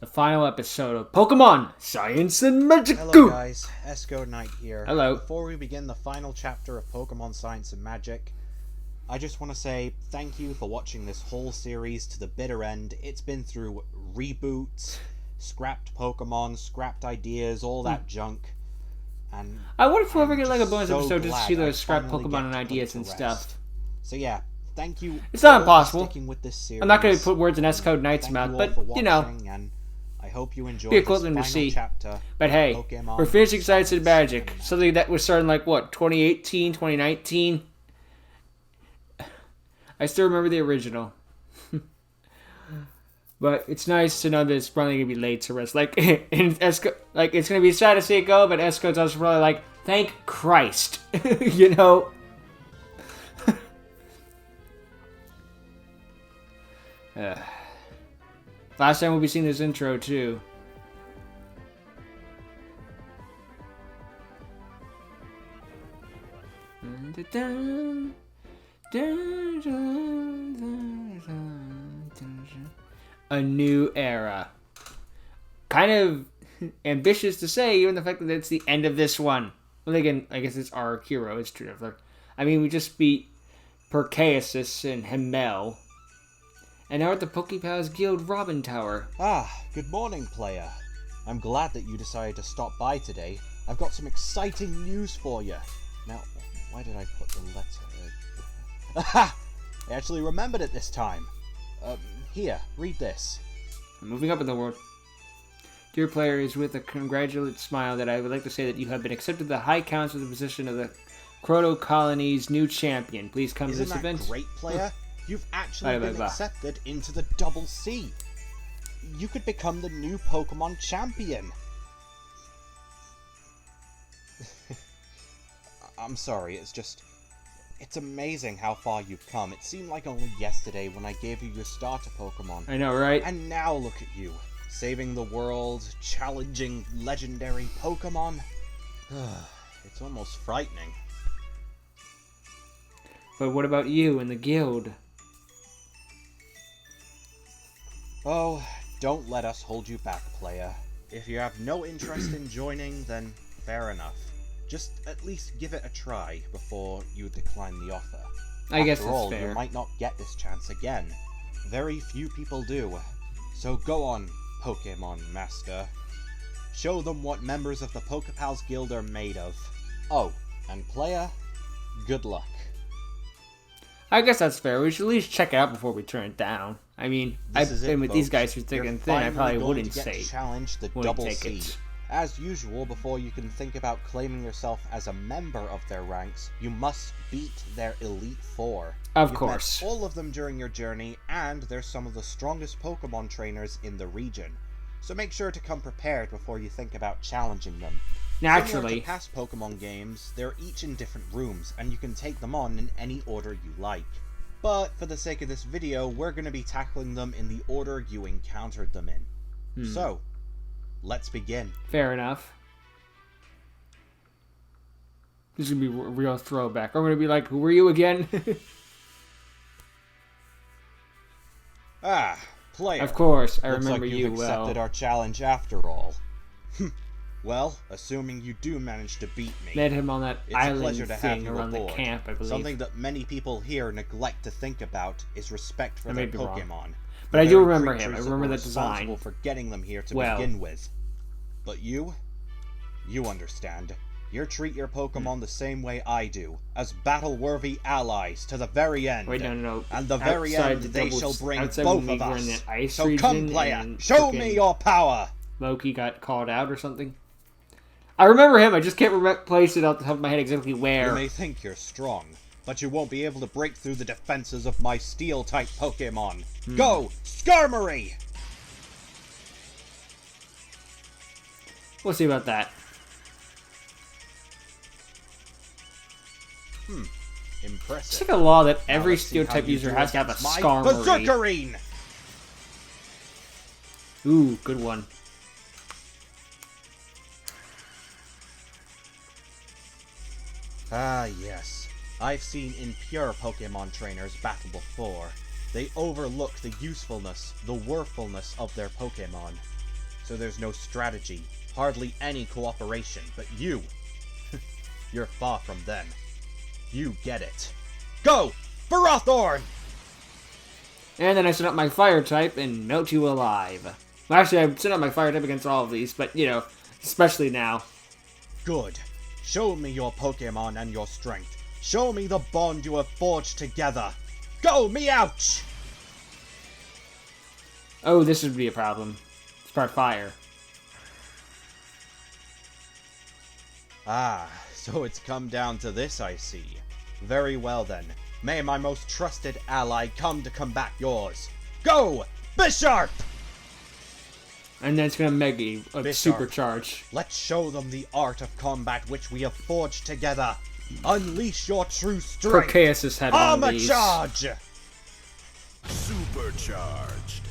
the final episode of Pokemon Science and Magic. Hello guys, Esco Knight here. Hello. Before we begin the final chapter of Pokemon Science and Magic, I just want to say thank you for watching this whole series to the bitter end. It's been through reboots, scrapped Pokemon, scrapped ideas, all that junk. And I wonder if we'll ever get like a bonus so episode just to see glad those I scrap finally Pokemon get and to ideas put and to stuff. rest. So yeah, thank you. It's not all for impossible. sticking with this series. I'm not going to put words in S-Code Knight's Thank mouth, all but, for you know, watching, and I hope you enjoyed be a this cool thing to final see. chapter. But hey, Pokemon we're finishing Science and Science Magic. and Something that was starting like, what, 2018, 2019? I still remember the original. But it's nice to know that it's probably going to be laid to rest. Like, in Esco, like, it's going to be sad to see it go, but Esco's also probably like, thank Christ. You know? Last time we'll be seeing this intro, too. A new era. Kind of ambitious to say, given the fact that it's the end of this one. Well, again, I guess it's our hero. It's true. I mean, we just beat Percaeus and Himmel. And now we're at the Pokepals Guild Robin Tower. Ah, good morning, player. I'm glad that you decided to stop by today. I've got some exciting news for you. Now, why did I put the letter? Aha! I actually remembered it this time. Here, read this. Moving up in the world. Dear player, it is with a congratulate smile that I would like to say that you have been accepted to the High Council of the position of the Croto Colony's new champion. Please come to this event. Isn't that great, player? You've actually been accepted into the Double C. You could become the new Pokemon champion. I'm sorry, it's amazing how far you've come. It seemed like only yesterday when I gave you your starter Pokemon. I know, right? And now look at you, saving the world, challenging legendary Pokemon. It's almost frightening. But what about you and the guild? Oh, don't let us hold you back, player. If you have no interest in joining, then fair enough. Just at least give it a try before you decline the offer. I guess After that's all, fair. you might not get this chance again. Very few people do. So go on, Pokemon Master. Show them what members of the Pokepals Guild are made of. Oh, and player, good luck. I guess that's fair. We should at least check it out before we turn it down. I mean, I've been with these guys through thick and thin. I probably wouldn't say. Challenge the Double C. As usual, before you can think about claiming yourself as a member of their ranks, you must beat their Elite Four. Of course. You've met all of them during your journey, and they're some of the strongest Pokemon trainers in the region. So make sure to come prepared before you think about challenging them. Naturally. Similar to past Pokemon games, they're each in different rooms, and you can take them on in any order you like. But for the sake of this video, we're going to be tackling them in the order you encountered them in. So, let's begin. Fair enough. This is going to be a real throwback. I'm going to be like, who were you again? Ah, player. Of course, I Looks remember like you you've well. accepted our challenge after all. Well, assuming you do manage to beat me, Met him on that it's a island pleasure to have thing you around aboard. the camp, I believe. Something that many people here neglect to think about is respect for their Pokemon. But I do remember him. I Creatures remember that were that design. responsible for getting them here to Well. begin with. But you understand. You treat your Pokemon the same way I do, as battle-worthy allies to the very end. Wait, no. And the very Outside end, the they double- shall bring outside both when of we were in us. the ice So come, region player, and show me frickin' your power. Loki got called out or something. I remember him. I just can't place it off the top of my head exactly where. You may think you're strong, but you won't be able to break through the defenses of my Steel-type Pokemon. Go, Skarmory! We'll see about that. Impressive. It's like a law that Now every let's see how Steel-type you user do has to have a against my Skarmory. Berserkerine! Ooh, good one. Ah, yes. I've seen impure Pokemon trainers battle before. They overlook the usefulness, the worthfulness of their Pokemon. so there's no strategy, hardly any cooperation, but you, you're far from them. You get it. Go! Barathorn! And then I set up my fire type and melt you alive. Well, actually, I set up my fire type against all of these, but, you know, especially now. Good. Show me your Pokemon and your strength. Show me the bond you have forged together. Go, Meowch! Oh, this would be a problem. Start fire. Ah, so it's come down to this, I see. Very well then. May my most trusted ally come to combat yours. Go, Bisharp! And then it's gonna Mega Bisharp, Supercharge. Let's show them the art of combat which we have forged together. Unleash your true strength. Perchaeus had one of Armor these. charge! Supercharged.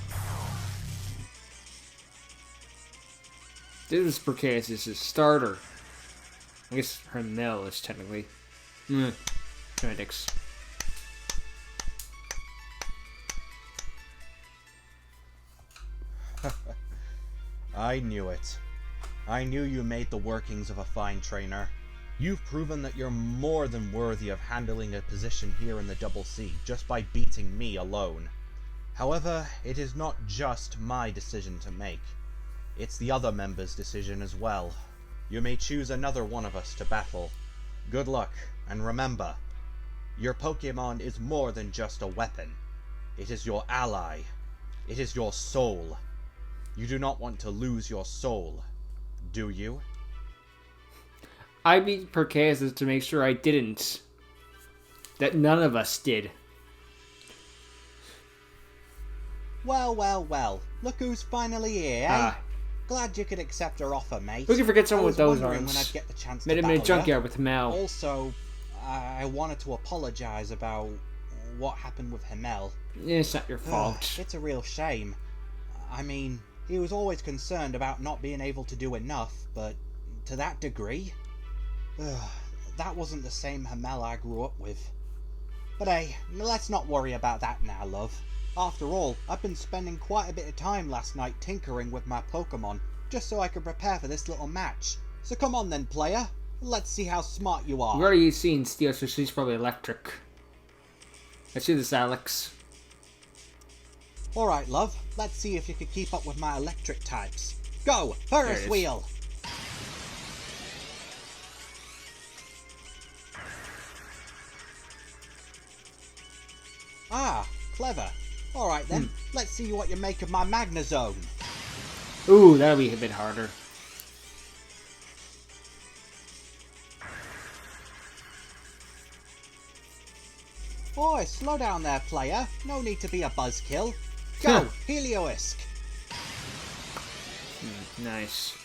This is Perchaeus' starter. I guess Hermel is technically. Genetics. I knew it. I knew you made the workings of a fine trainer. You've proven that you're more than worthy of handling a position here in the Double C just by beating me alone. However, it is not just my decision to make. It's the other members' decision as well. You may choose another one of us to battle. Good luck, and remember, your Pokemon is more than just a weapon. It is your ally. It is your soul. You do not want to lose your soul, do you? I beat Perchaeus to make sure I didn't. That none of us did. Well, well, well. Look who's finally here, eh? Glad you could accept our offer, mate. Who can forget someone with those when arms? I'd get the chance Met to him in a battle ya. junkyard with Mel. Also, I wanted to apologise about what happened with Hamel. It's not your fault. It's a real shame. I mean, he was always concerned about not being able to do enough, but to that degree? That wasn't the same Hamel I grew up with. But hey, let's not worry about that now, love. After all, I've been spending quite a bit of time last night tinkering with my Pokemon, just so I could prepare for this little match. So come on then, player. Let's see how smart you are. We've already seen Steel, so she's probably electric. Let's do this, Alex. Alright, love. Let's see if you can keep up with my electric types. Go! Ferris wheel! Ah, clever. Alright then, let's see what you make of my Magnezone. Ooh, that'll be a bit harder. Oi, slow down there, player. No need to be a buzzkill. Go, Helioisk. Nice.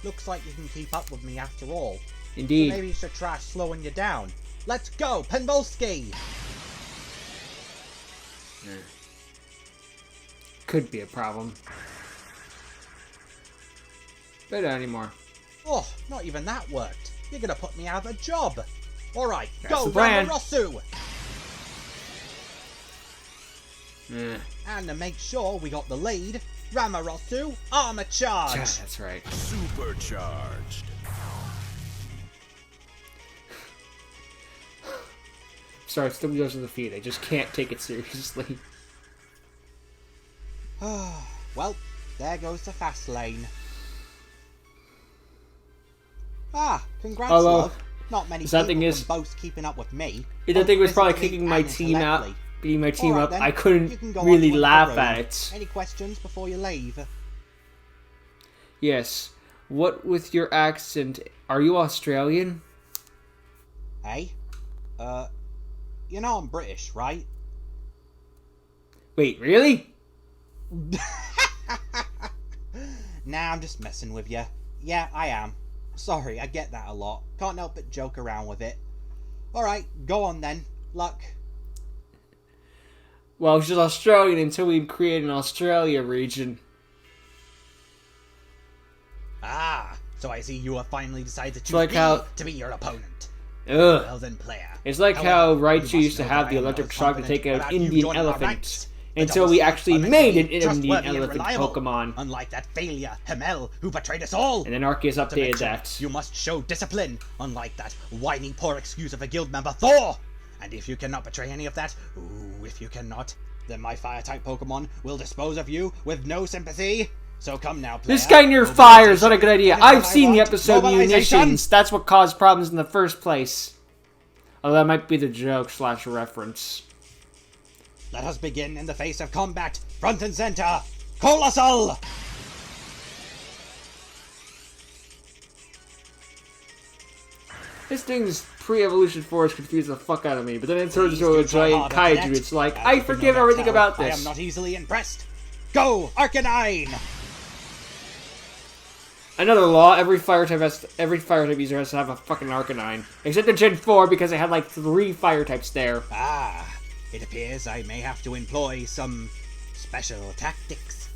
Looks like you can keep up with me after all. Indeed. So maybe you should try slowing you down. Let's go, Penvolsky! Could be a problem. But not anymore. Oh, not even that worked. You're gonna put me out of a job. Alright, That's go, the plan. Ramarosu! Eh. And to make sure we got the lead, Ramarosu, Armor Charge! Yeah, that's right. Supercharged. Sorry, it still goes to the feet. I just can't take it seriously. Well, there goes the fast lane. Ah, congrats, Although, love. Not many sad people thing can is- boast keeping up with me. The thing was probably physically kicking my and team out, intellectually. beating my team Alright up. then, I you couldn't can go on really to another laugh room. at it. Any questions before you leave? Yes. What with your accent? Are you Australian? Hey? You know I'm British, right? Wait, really? Nah, I'm just messing with you. Yeah, I am. Sorry, I get that a lot. Can't help but joke around with it. Alright, go on then. Luck. Well, she's Australian until we create an Australia region. Ah, so I see you have finally decided to choose like me how- to be your opponent. Ugh. Well then, player. It's like However, how you Raichu must used to know have that the I am electric most shock to take confident out about you Indian joining our elephant. ranks. The Until double we C actually are meant made to an be Indian trustworthy and elephant reliable, Pokemon. unlike that failure, Hamel, who betrayed us all. And then Arceus Not to updated mention, that. You must show discipline, unlike that whiny poor excuse of a guild member, Thor! And if you cannot betray any of that, if you cannot, then my fire-type Pokemon will dispose of you with no sympathy. So come now, player. This guy near fire is not a good idea. I've seen the episode Munitions. That's what caused problems in the first place. Although that might be the joke / reference. Let us begin in the face of combat, front and center. Colossal! This thing's pre-evolution force confused the fuck out of me, but then it turns into a giant kaiju. It's like, I forgive everything about this. I am not easily impressed. Go, Arcanine! Another law: every fire type user has to have a fucking Arcanine, except the Gen 4 because they had like 3 fire types there. Ah, it appears I may have to employ some special tactics.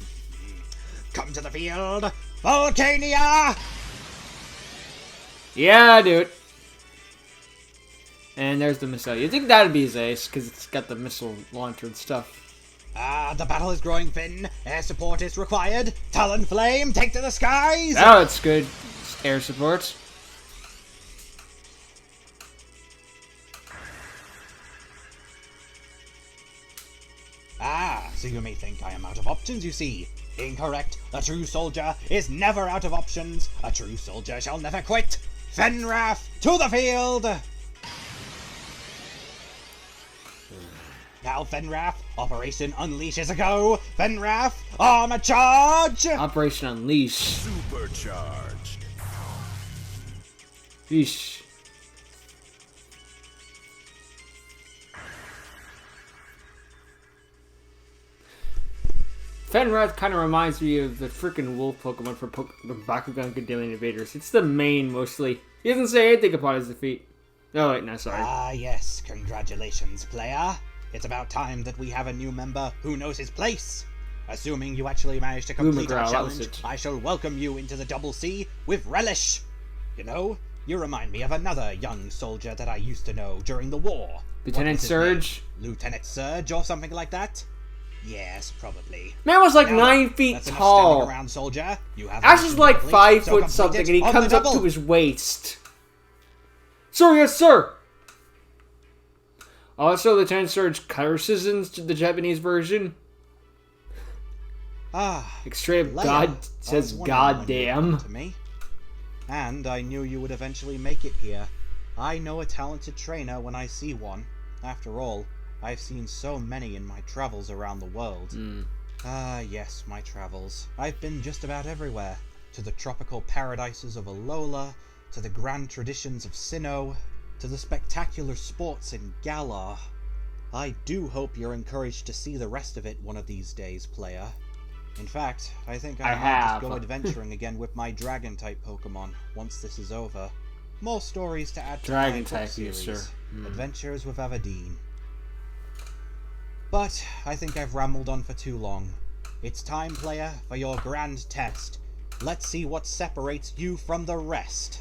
Come to the field, Volcania! Yeah, dude. And there's the missile. You'd think that'd be his ace because it's got the missile launcher and stuff. Ah, the battle is growing thin. Air support is required. Talonflame, take to the skies! Oh, it's good. Air support. Ah, so you may think I am out of options, you see. Incorrect. A true soldier is never out of options. A true soldier shall never quit. Fenraf, to the field! Now, Fenraf, Operation Unleash is a go! Fenraf, armor charge! Operation Unleash. Supercharged. Yeesh. Fenrith kind of reminds me of the freaking wolf Pokemon from the Bakugan Goodillion Invaders. It's the main, mostly. He doesn't say anything upon his defeat. Oh, wait, no, sorry. Ah, yes, congratulations, player. It's about time that we have a new member who knows his place. Assuming you actually managed to complete our challenge, I shall welcome you into the Double C with relish. You know, you remind me of another young soldier that I used to know during the war. Lieutenant Surge? Lieutenant Surge or something like that? Yes, probably. Man was like Now, 9 feet that's enough tall. standing around, soldier. You have Ash is like complete, 5 so foot complete something, it and he on the comes up double. to his waist. Sir, yes, sir! Also, Lieutenant Surge curses in the Japanese version. Ah, Like straight up Leia, God I says was wondering when you'd come goddamn. to me. And I knew you would eventually make it here. I know a talented trainer when I see one. After all, I've seen so many in my travels around the world. Ah, yes, my travels. I've been just about everywhere. To the tropical paradises of Alola, to the grand traditions of Sinnoh, to the spectacular sports in Galar. I do hope you're encouraged to see the rest of it one of these days, player. In fact, I think I might just go adventuring again with my Dragon-type Pokemon once this is over. More stories to add to my Dragon-type, book yes, series, sir. Adventures with Everdeen. But I think I've rambled on for too long. It's time, player, for your grand test. Let's see what separates you from the rest.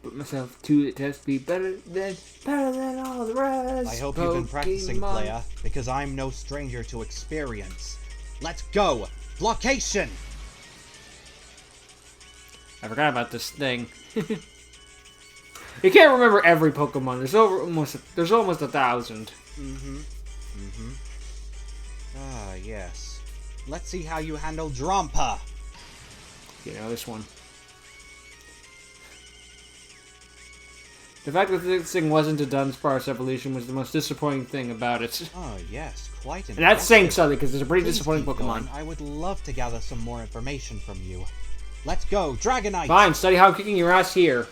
Put myself to the test, be better than all the rest. I hope you've been practicing, player, because I'm no stranger to experience. Let's go! Blockation! I forgot about this thing. You can't remember every Pokemon. There's almost 1,000. Ah, yes. Let's see how you handle Drampa. You know, this one. The fact that this thing wasn't a Dunsparce evolution was the most disappointing thing about it. Oh, yes, quite impressive. And that's saying something, because it's a pretty Please disappointing keep Pokemon. going. I would love to gather some more information from you. Let's go, Dragonite! Fine, study how I'm kicking your ass here.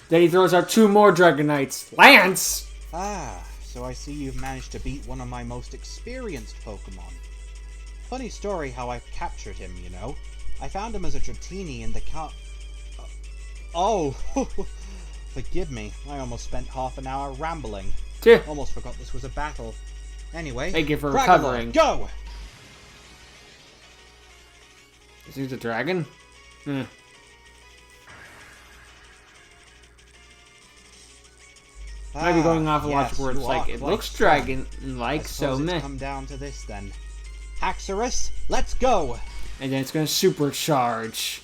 Then he throws out 2 more Dragonites. Lance! Ah, so I see you've managed to beat one of my most experienced Pokemon. Funny story how I've captured him, you know. I found him as a Dratini in the Oh! Forgive me, I almost spent half an hour rambling. Almost forgot this was a battle. Anyway, Thank you for Dragonlord, recovering. Go! Is it a dragon? Hmm. Might be going off a lot of words like it looks dragon-like, so meh. Come down to this then. Haxorus, let's go! And then it's gonna supercharge.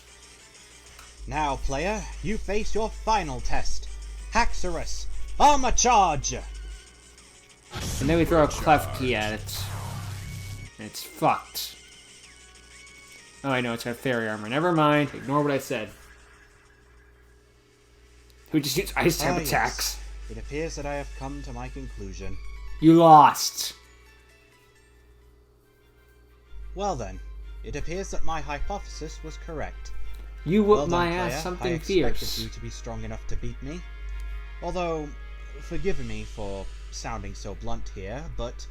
Now, player, you face your final test. Haxorus, Armor Charge! And then we throw a clef key at it. And it's fucked. Oh, I know, it's got fairy armor. Never mind. Ignore what I said. We just use ice type attacks. Yes. It appears that I have come to my conclusion. You lost. Well then, it appears that my hypothesis was correct. You Well whooped done, my player. ass something I expected fierce. you to be strong enough to beat me. Although, forgive me for sounding so blunt here, but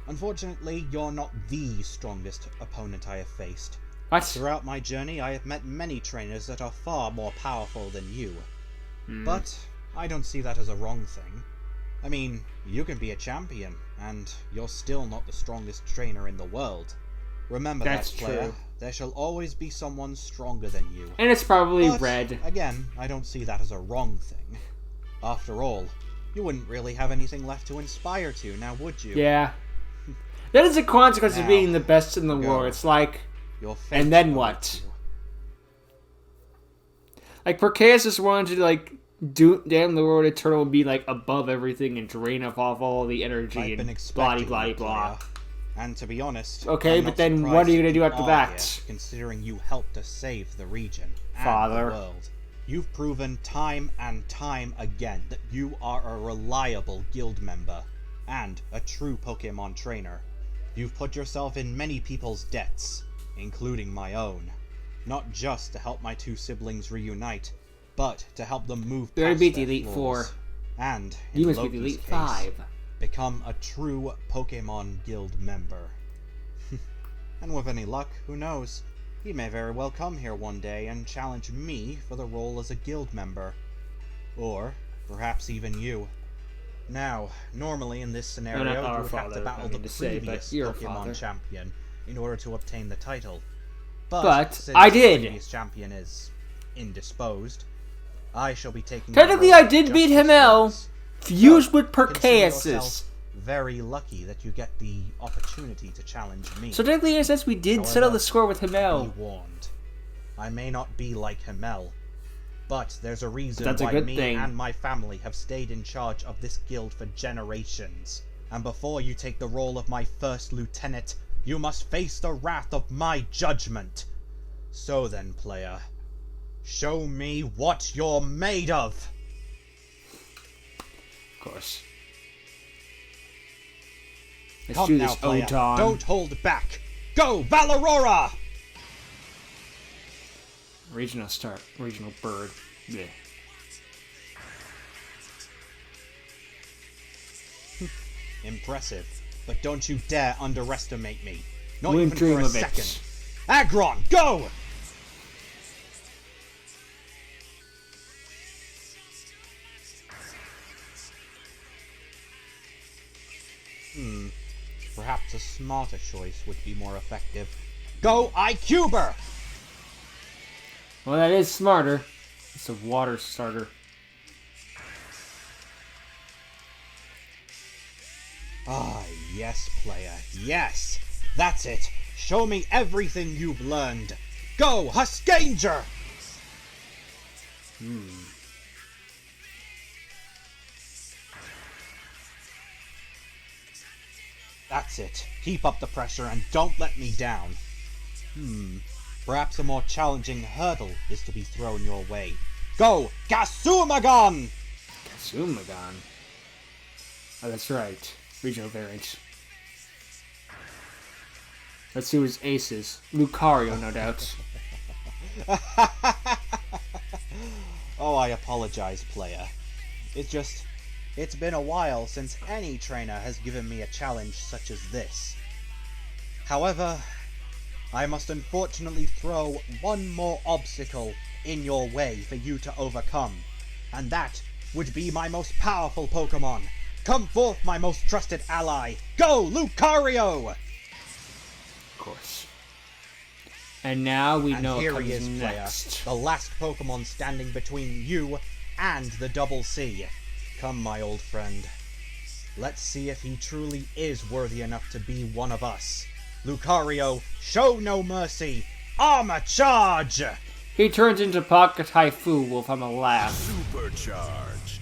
unfortunately you're not the strongest opponent I have faced. What? Throughout my journey, I have met many trainers that are far more powerful than you. But I don't see that as a wrong thing. I mean, you can be a champion, and you're still not the strongest trainer in the world. Remember That's that, player. true. There shall always be someone stronger than you. And it's probably But, red. again, I don't see that as a wrong thing. After all, you wouldn't really have anything left to inspire to, now would you? Yeah. That is a consequence of Now, being the best in the go. world. It's like, Your fate and then awaits what? you. Like Perchaeus just wanted to like do damn the world eternal and be like above everything and drain off all the energy I've been and blah expecting blah you, blah. player. And to be honest, Okay, I'm but not then what surprised are you gonna do that after are that? here, considering you helped us save the region and Father. the world. You've proven time and time again that you are a reliable guild member and a true Pokemon trainer. You've put yourself in many people's debts, including my own. Not just to help my two siblings reunite, but to help them move You already past beat the their Elite flaws. Four. And, in You must be Loki's the Elite case, 5. become a true Pokemon Guild member. And with any luck, who knows? He may very well come here one day and challenge me for the role as a guild member. Or, perhaps even you. Now, normally in this scenario, not you our would have father, to battle I the mean to say, but previous your father. Pokemon champion in order to obtain the title. But since I the did. previous champion is indisposed, I shall be taking Technically, the role I did just beat this Himmel. once. Fused with Consider Perchaeus. yourself very lucky that you get the opportunity to challenge me. So technically, in a sense, we did settle the score with Himmel. Be warned. I may not be like Himmel, but there's a reason That's a why good me thing. and my family have stayed in charge of this guild for generations. And before you take the role of my first lieutenant, you must face the wrath of my judgment. So then, player, show me what you're made of. Of course. Let's Come do now, this, player. Odon. Don't hold back. Go, Valorora! Regional start. Regional bird. Yeah. Impressive, but don't you dare underestimate me. Not Wouldn't even dream for a of it. second. Aggron, go! Perhaps a smarter choice would be more effective. Go, iCuber! Well, that is smarter. It's a water starter. Ah, yes, player, yes! That's it! Show me everything you've learned! Go, Huscanger! That's it. Keep up the pressure and don't let me down. Perhaps a more challenging hurdle is to be thrown your way. Go, Gasumagon! Sumagon. Oh, that's right. Regional variant. Let's see what his ace is. Lucario, no doubt. Oh, I apologize, player. It's been a while since any trainer has given me a challenge such as this. However, I must unfortunately throw one more obstacle in your way for you to overcome, and that would be my most powerful Pokemon. Come forth, my most trusted ally. Go, Lucario! Of course. And now we And know here what he comes is, player. next. The last Pokemon standing between you and the Double C. Come, my old friend. Let's see if he truly is worthy enough to be one of us. Lucario, show no mercy! Armor charge! He turns into Pocket Haifu if I'm a laugh. Supercharged.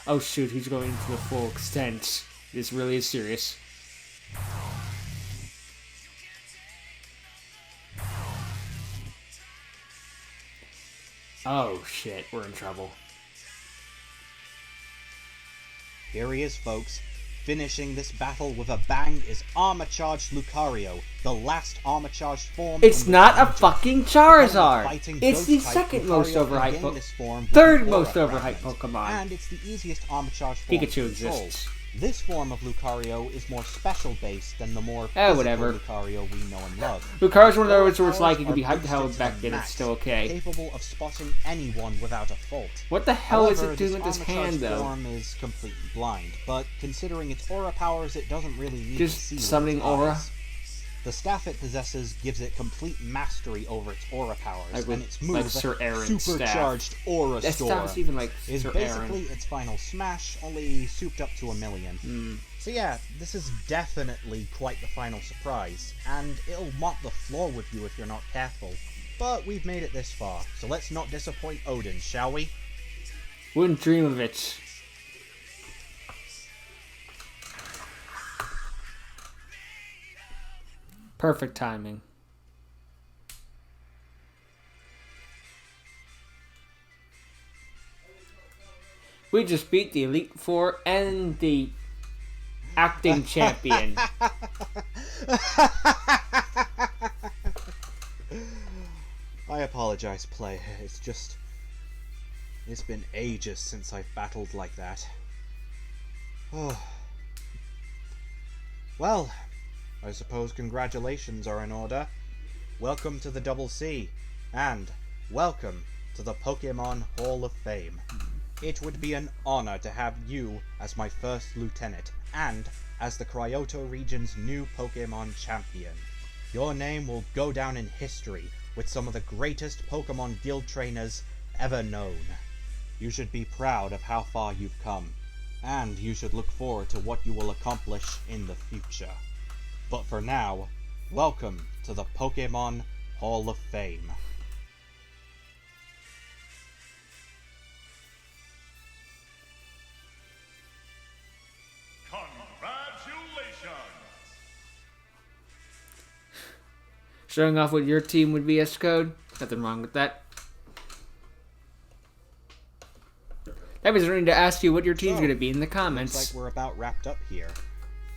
Oh shoot, he's going to the full extent. This really is serious. Oh shit, we're in trouble. Here he is, folks. Finishing this battle with a bang is Armor Charged Lucario, the last Armor Charged form. It's not a Magic. fucking Charizard! It's the second most overhyped Pokemon. Third most overhyped Pokemon. And it's the easiest Armor Charged form Pikachu to control. exists. This form of Lucario is more special based than the more whatever. physical Lucario we know and love. Lucario's one of those where it's Powers like, it are can be hyped to hell boosted to back the then, it's max, still okay. capable of spotting anyone without a fault. What the hell is However, it doing with this Armor hand, Charged though? form is completely blind, but considering its aura powers, it doesn't really need Just to see with summoning its aura? eyes. The staff it possesses gives it complete mastery over its aura powers, Like with- and its move, like Sir Aaron's Supercharged Aura That Storm, stuff's even like is Sir basically Aaron. its final smash, only souped up to 1,000,000. So yeah, this is definitely quite the final surprise, and it'll mop the floor with you if you're not careful. But we've made it this far, so let's not disappoint Odin, shall we? Wouldn't dream of it. Perfect timing. We just beat the Elite Four and the acting champion. I apologize, player. It's been ages since I've battled like that. Oh. Well, I suppose congratulations are in order. Welcome to the Double C, and welcome to the Pokemon Hall of Fame. It would be an honor to have you as my first lieutenant, and as the Cryoto region's new Pokemon champion. Your name will go down in history with some of the greatest Pokemon guild trainers ever known. You should be proud of how far you've come, and you should look forward to what you will accomplish in the future. But for now, welcome to the Pokemon Hall of Fame. Congratulations! Showing off what your team would be as code. Nothing wrong with that. That means I need to ask you what your team's So, going to be in the Looks comments. like we're about wrapped up here.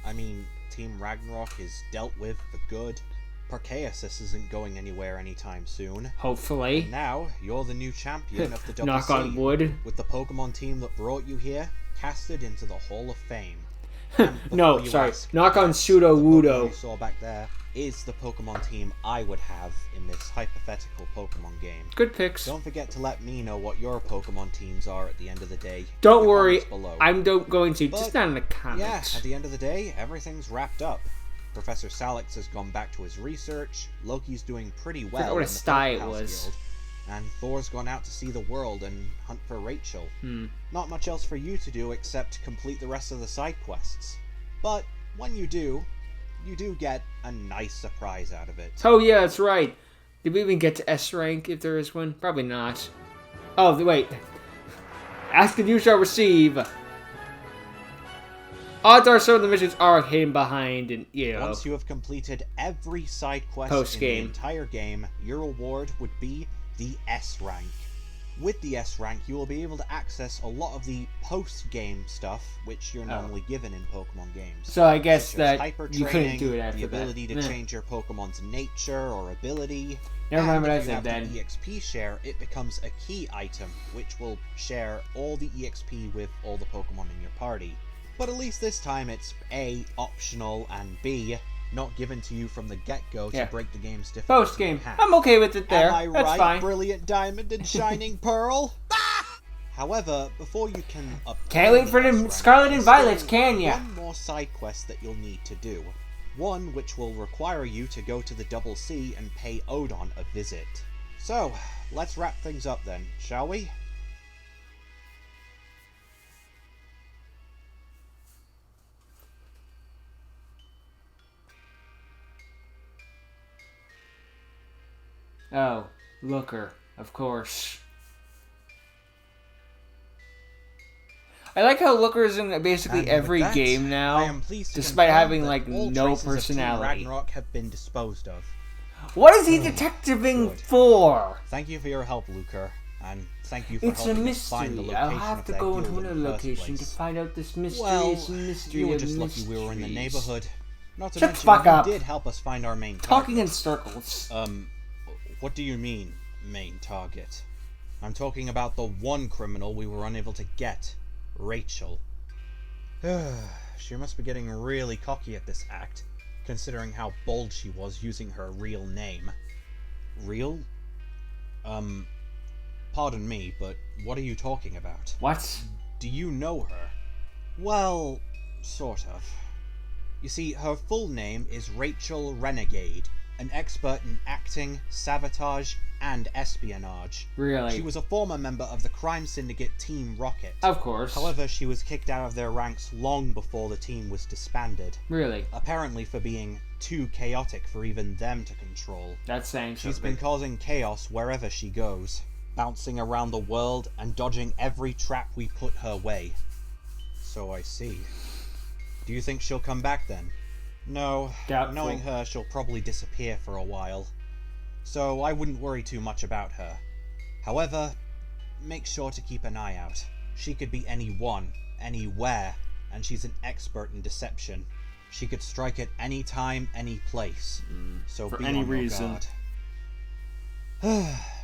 I mean, Team Ragnarok is dealt with for good. Parkeasis isn't going anywhere anytime soon. Hopefully. And now, you're the new champion of the Double Knock C, on wood. with the Pokemon team that brought you here casted into the Hall of Fame. And No, before you sorry. ask, Knock on the pseudo Pokemon Wudo. you saw back there is the Pokemon team I would have in this hypothetical Pokemon game. Good picks. Don't forget to let me know what your Pokemon teams are at the end of the day. Don't in the worry. comments below. I'm going to. Just But, not in the Yeah, comments. at the end of the day, everything's wrapped up. Professor Salix has gone back to his research, Loki's doing pretty well what in a the sty it Pokehouse was. Guild, and Thor's gone out to see the world and hunt for Rachel. Hmm. Not much else for you to do except complete the rest of the side quests. But when you do get a nice surprise out of it. Oh, yeah, that's right. Did we even get to S rank if there is one? Probably not. Oh, wait. Ask and you shall receive. Odds are some of the missions are hidden behind, and Once you have completed every side quest Post-game. in the entire game, your reward would be the S rank. With the S rank, you will be able to access a lot of the post-game stuff, which you're normally given in Pokemon games. So I guess Such as that hyper you couldn't training, do it after the that. ability to Meh. change your Pokemon's nature or ability. Never mind and what I if you said have then. the EXP share, it becomes a key item, which will share all the EXP with all the Pokemon in your party. But at least this time it's A, optional, and B, not given to you from the get-go Yeah. to break the game's difficulty Post game. in half. I'm okay with it there. Am I That's right, fine. Brilliant Diamond and Shining Pearl? However, before you can Can't wait for the the S rank, Scarlet and there's Violets, still can ya? one more side quest that you'll need to do. One which will require you to go to the Double C and pay Odon a visit. So, let's wrap things up then, shall we? Oh, Looker, of course. I like how Looker's in basically And every with that, game now, I am pleased to despite confirm having that like all no traces of Team personality. Ragnarok have been disposed of. What is he detectiving Good. for? Thank you for your help, Luker, and thank you for It's a helping us find the mystery. location I'll have of to their go guild into in another the first location to place. find out this Well, mysterious mystery you were of just lucky we were in the mysteries. neighborhood. Not to Shut the mention, fuck you up. did help us find our main Talking in target. circles. What do you mean, main target? I'm talking about the one criminal we were unable to get, Rachel. She must be getting really cocky at this act, considering how bold she was using her real name. Real? Pardon me, but what are you talking about? What? Do you know her? Well, sort of. You see, her full name is Rachel Renegade, an expert in acting, sabotage, and espionage. Really? She was a former member of the crime syndicate Team Rocket. Of course. However, she was kicked out of their ranks long before the team was disbanded, Really? apparently for being too chaotic for even them to control. That's saying She's something. been causing chaos wherever she goes, bouncing around the world and dodging every trap we put her way. So I see. Do you think she'll come back then? No, Doubtful. knowing her, she'll probably disappear for a while. So I wouldn't worry too much about her. However, make sure to keep an eye out. She could be anyone, anywhere, and she's an expert in deception. She could strike at any time, any place. So For be any on your reason. guard.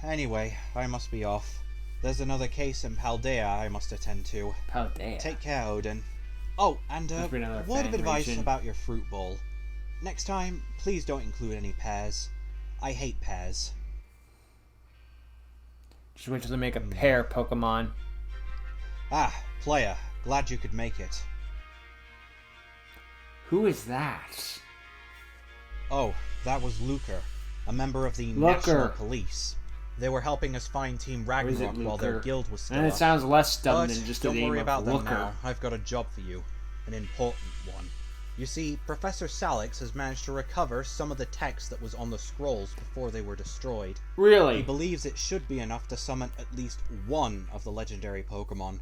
Anyway, I must be off. There's another case in Paldea I must attend to. Paldea. Take care, Odin. Oh, and Must be another word of fan advice region. about your fruit bowl. Next time, please don't include any pears. I hate pears. Just wait till they make a pear Pokemon. Ah, player. Glad you could make it. Who is that? Oh, that was Luker, a member of the Luker. National Police. They were helping us find Team Or is it Ragnarok while their Luker? guild was still And it up. sounds less dumb But than just the don't name worry of about them Looker. now. I've got a job for you. An important one. You see, Professor Salix has managed to recover some of the text that was on the scrolls before they were destroyed. He Really? believes it should be enough to summon at least one of the legendary Pokemon.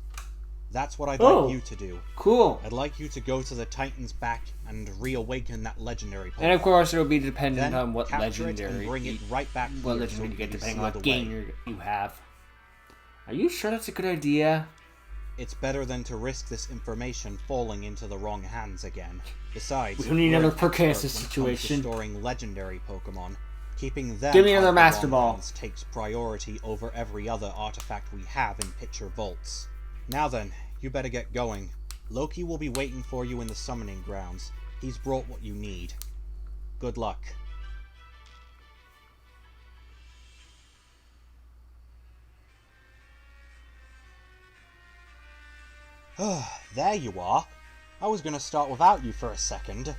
That's what I'd Oh. like you to do. Cool. I'd like you to go to the Titan's back and reawaken that legendary Pokemon. And of course, it'll be dependent Then on what capture it legendary. and bring it right back what here legendary so you get, we can depending seal on the what game way. you have. Are you sure that's a good idea? It's better than to risk this information falling into the wrong hands again. Besides, We don't need we're another an Percasis expert when it comes to situation. storing legendary Pokemon. Keeping them Give me out another of the Master wrong Ball. hands takes priority over every other artifact we have in Pitcher Vaults. Now then, you better get going. Loki will be waiting for you in the summoning grounds. He's brought what you need. Good luck. There you are. I was gonna start without you for a second.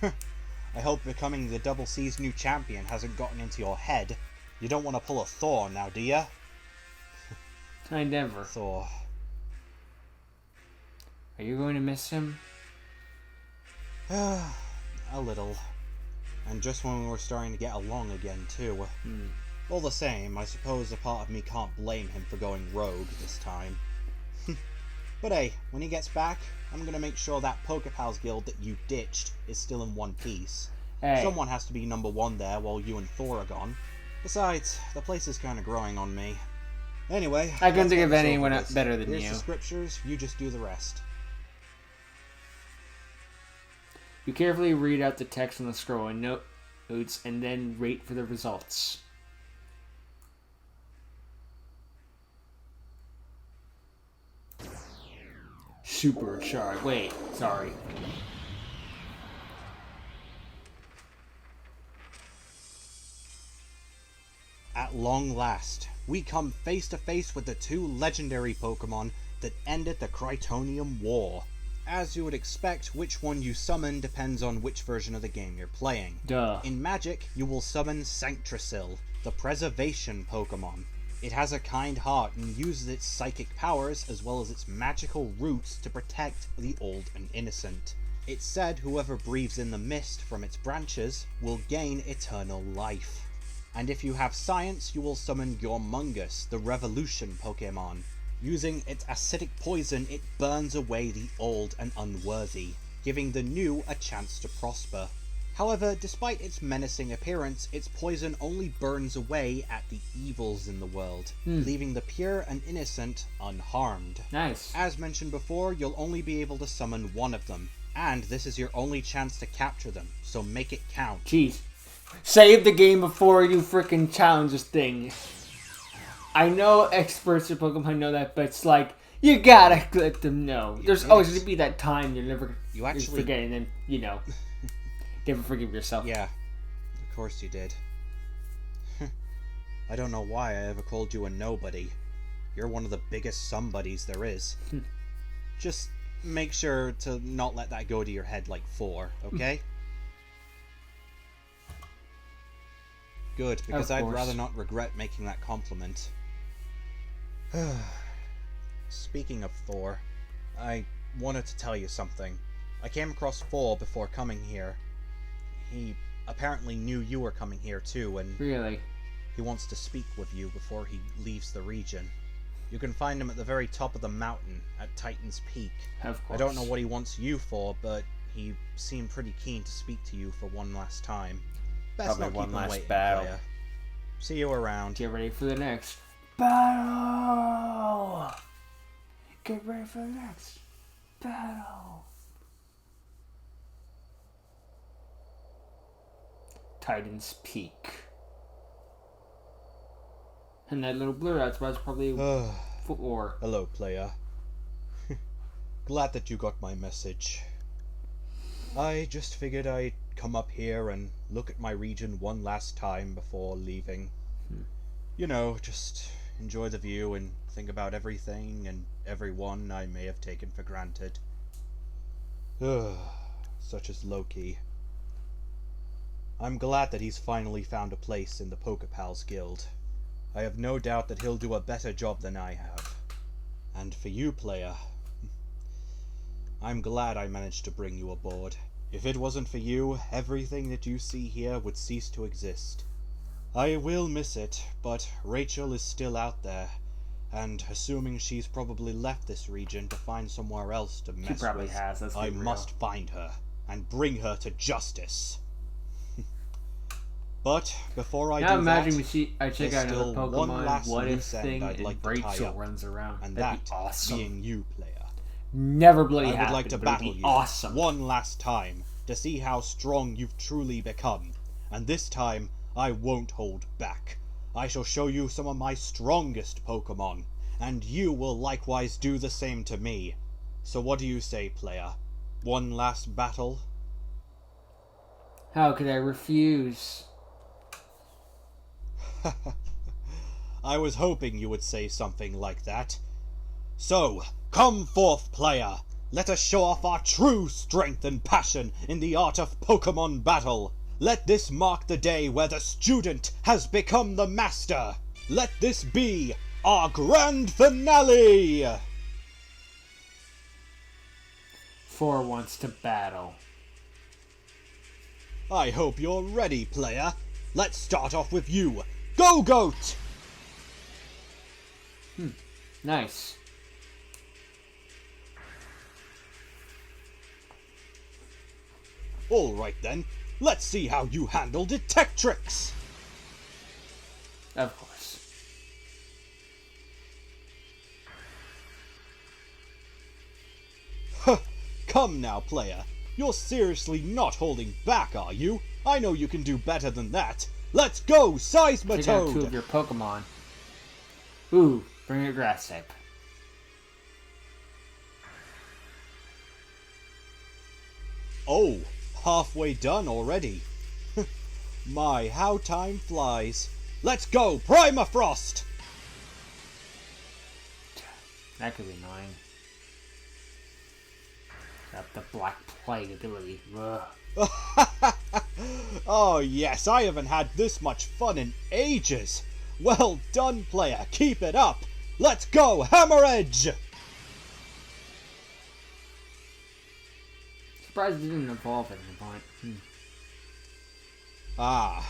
I hope becoming the Double C's new champion hasn't gotten into your head. You don't want to pull a Thor now, do ya? I never. Thor. Are you going to miss him? A little. And just when we were starting to get along again, too. All the same, I suppose a part of me can't blame him for going rogue this time. But hey, when he gets back, I'm gonna make sure that Pokepals guild that you ditched is still in one piece. Hey. Someone has to be number one there while you and Thor are gone. Besides, the place is kinda growing on me. Anyway, I couldn't let's think get of this over anyone with. better than Here's you. the scriptures, you just do the rest. You carefully read out the text on the scroll and notes, and then wait for the results. Supercharged. Wait, sorry. At long last, we come face to face with the two legendary Pokemon that ended the Krytonium War. as you would expect, which one you summon depends on which version of the game you're playing. Duh. In Magic, you will summon Sanctrasil, the Preservation Pokemon. It has a kind heart and uses its psychic powers as well as its magical roots to protect the old and innocent. It's said whoever breathes in the mist from its branches will gain eternal life. And if you have science, you will summon Gormungus, the Revolution Pokemon. Using its acidic poison, it burns away the old and unworthy, giving the new a chance to prosper. However, despite its menacing appearance, its poison only burns away at the evils in the world, leaving the pure and innocent unharmed. Nice. As mentioned before, you'll only be able to summon one of them, and this is your only chance to capture them, so make it count. Jeez. Save the game before you freaking challenge this thing. I know experts at Pokemon know that, but it's like, you gotta let them know. There's always going to be that time you're forgetting, and never forgive yourself. Yeah, of course you did. I don't know why I ever called you a nobody. You're one of the biggest somebodies there is. Just make sure to not let that go to your head like 4, okay? Good, because I'd rather not regret making that compliment. Speaking of Thor, I wanted to tell you something. I came across Thor before coming here. He apparently knew you were coming here too, and Really? he wants to speak with you before he leaves the region. You can find him at the very top of the mountain, at Titan's Peak. Of course. I don't know what he wants you for, but he seemed pretty keen to speak to you for one last time. Best Probably not one keep him last waiting, battle. player. See you around. Get ready for the next battle! Get ready for the next battle! Titan's Peak. And that little blur outside is probably Footwar. Hello, player. Glad that you got my message. I just figured I'd come up here and look at my region one last time before leaving. You know, just enjoy the view and think about everything and everyone I may have taken for granted. Such as Loki. I'm glad that he's finally found a place in the Pokepals Guild. I have no doubt that he'll do a better job than I have. And for you, player, I'm glad I managed to bring you aboard. If it wasn't for you, everything that you see here would cease to exist. I will miss it, but Rachel is still out there, and assuming she's probably left this region to find somewhere else to mess with, She probably has, let's be I real. must find her and bring her to justice. But before I Now do imagine that, I check there's out another still one Pokemon, last what if loose end thing, I'd like and to tie Rachel up, runs around. and That'd that be awesome. being you, player. Never bloody I would happened, like to but it'd battle be you awesome. one last time to see how strong you've truly become. And this time, I won't hold back. I shall show you some of my strongest Pokemon, and you will likewise do the same to me. So what do you say, player? One last battle? How could I refuse? I was hoping you would say something like that. So, come forth, player! Let us show off our true strength and passion in the art of Pokemon battle! Let this mark the day where the student has become the master! Let this be our grand finale! 4 wants to battle. I hope you're ready, player. Let's start off with you. Go, Goat! Nice. Alright then, let's see how you handle Detectrix! Of course. Come now, player. You're seriously not holding back, are you? I know you can do better than that. Let's go, Take out 2 of Seismitoad! your Pokemon. Ooh, bring a grass type. Oh, halfway done already. My, how time flies. Let's go, Primafrost! That could be annoying. The Black Plague ability. Ugh. Oh yes, I haven't had this much fun in ages. Well done, player. Keep it up. Let's go, Hammerage! Surprised it didn't evolve at any point. Ah,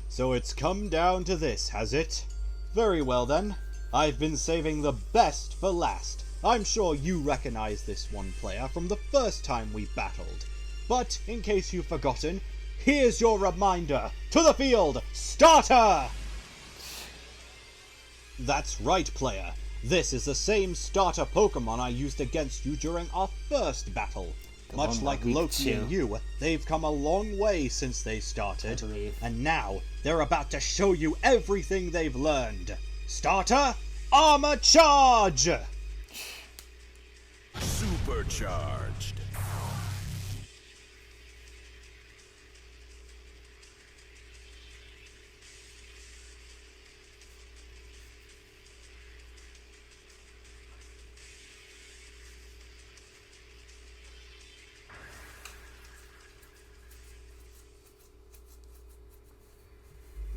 so it's come down to this, has it? Very well then. I've been saving the best for last. I'm sure you recognize this one, player, from the first time we battled. But, in case you've forgotten, here's your reminder. To the field, starter! That's right, player. This is the same starter Pokemon I used against you during our first battle. Much like Loki and you, they've come a long way since they started, and now they're about to show you everything they've learned. Starter, Armor Charge! Supercharged.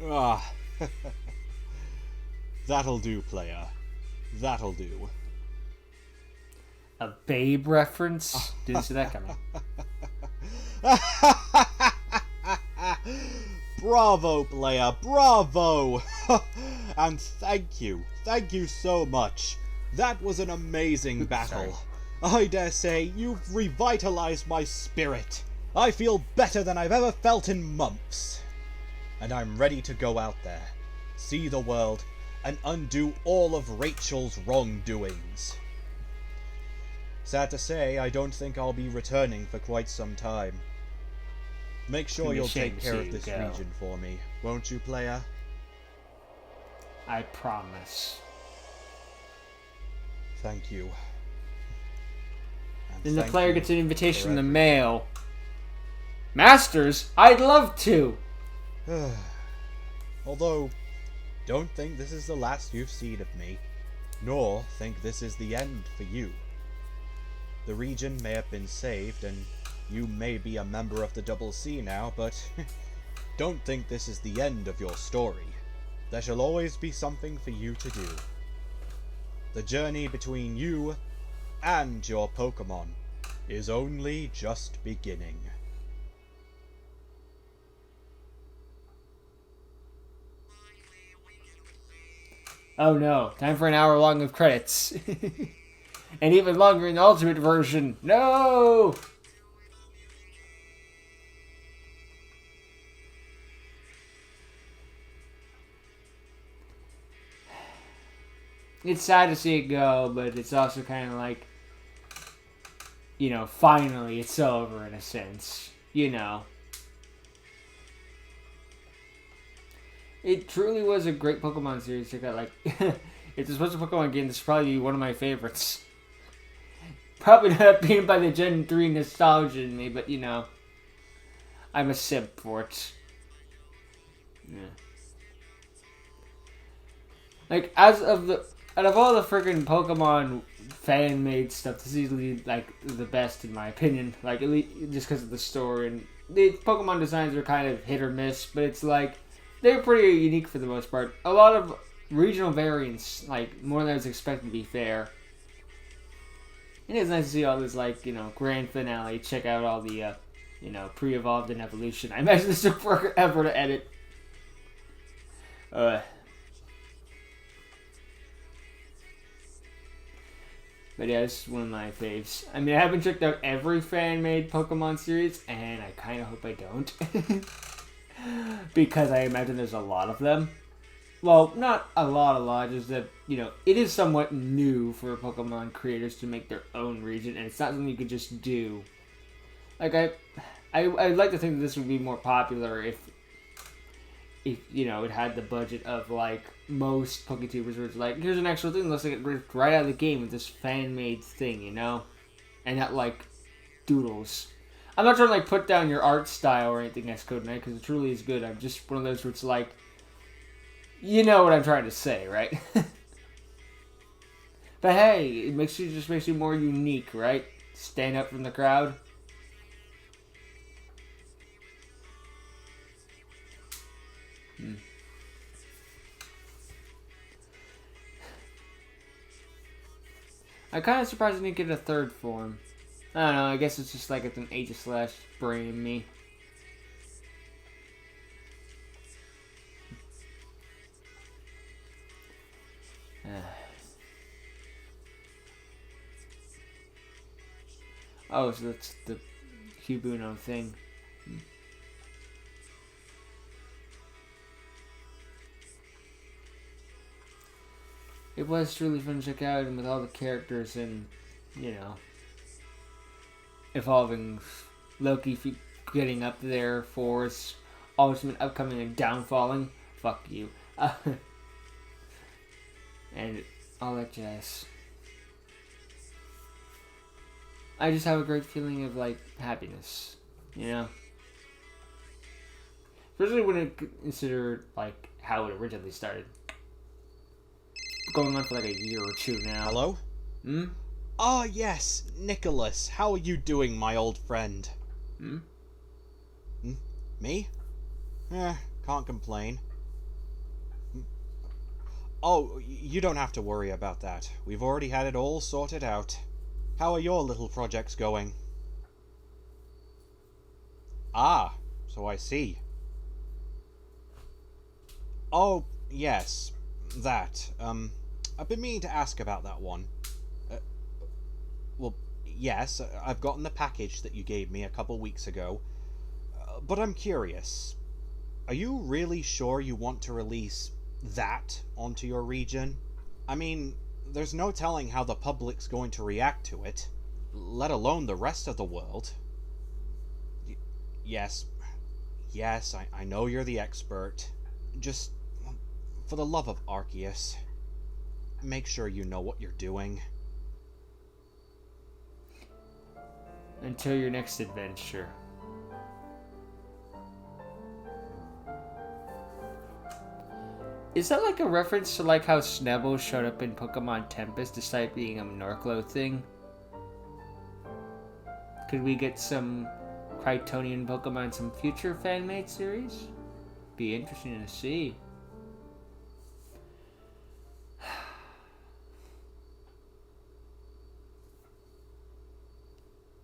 Ah, that'll do, player. That'll do. A Babe reference? Didn't see that coming. Bravo, player, bravo! And thank you so much. That was an amazing battle. I dare say you've revitalized my spirit. I feel better than I've ever felt in months. And I'm ready to go out there, see the world, and undo all of Rachel's wrongdoings. Sad to say, I don't think I'll be returning for quite some time. Make sure you'll take care of this region for me, won't you, player? I promise. Thank you. And Then the thank player you gets an invitation in the for mail. Masters, I'd love to! Although, don't think this is the last you've seen of me, nor think this is the end for you. The region may have been saved, and you may be a member of the Double C now, but don't think this is the end of your story. There shall always be something for you to do. The journey between you and your Pokemon is only just beginning. Oh no, time for an hour long of credits. And even longer in the Ultimate version. No! It's sad to see it go, but it's also kind of like, you know, finally it's over in a sense. You know. It truly was a great Pokemon series. Check out, like, if this was a Pokemon game, this is probably one of my favorites. Probably not being by the Gen 3 nostalgia in me, but, you know, I'm a simp for it. Yeah. Like, out of all the freaking Pokemon fan-made stuff, this is easily, like, the best in my opinion. Like, at least just because of the story. And the Pokemon designs are kind of hit or miss, but it's like, they're pretty unique for the most part. A lot of regional variants, like, more than I was expecting, to be fair. It is nice to see all this, like, you know, grand finale. Check out all the, you know, pre-evolved and evolution. I imagine this took forever to edit. But yeah, this is one of my faves. I mean, I haven't checked out every fan-made Pokemon series, and I kind of hope I don't. Because I imagine there's a lot of them. Well, not a lot, just that, you know, it is somewhat new for Pokemon creators to make their own region, and it's not something you could just do. Like, I'd like to think that this would be more popular if you know, it had the budget of, like, most PokeTubers, where it's like, here's an actual thing, let's get right out of the game with this fan-made thing, you know? And not, like, doodles. I'm not trying to, like, put down your art style or anything, Code Knight, because it truly is good. I'm just one of those where it's like, you know what I'm trying to say, right? But hey, it just makes you more unique, right? stand up from the crowd. I'm kind of surprised I didn't get a third form. I don't know, I guess it's just like it's an Aegis / brain in me. Oh, so that's the Cubuno thing. It was really fun to check out, and with all the characters and, you know, evolving, Loki getting up there for its ultimate upcoming and downfalling. Fuck you. And all that jazz. I just have a great feeling of, like, happiness, you know? Especially when I consider, like, how it originally started. Going on for like a year or two now. Hello? Hmm? Ah, yes, Nicholas. How are you doing, my old friend? Hmm? Me? Can't complain. Oh, you don't have to worry about that. We've already had it all sorted out. How are your little projects going? Ah, so I see. Oh, yes, that. I've been meaning to ask about that one. Well, yes, I've gotten the package that you gave me a couple weeks ago. But I'm curious. Are you really sure you want to release that onto your region? I mean, there's no telling how the public's going to react to it, let alone the rest of the world. Yes, I know you're the expert. Just, for the love of Arceus, make sure you know what you're doing. Until your next adventure. Is that like a reference to like how Snubbull showed up in Pokemon Tempest despite being a Norclo thing? Could we get some Kryptonian Pokemon in some future fan-made series? Be interesting to see.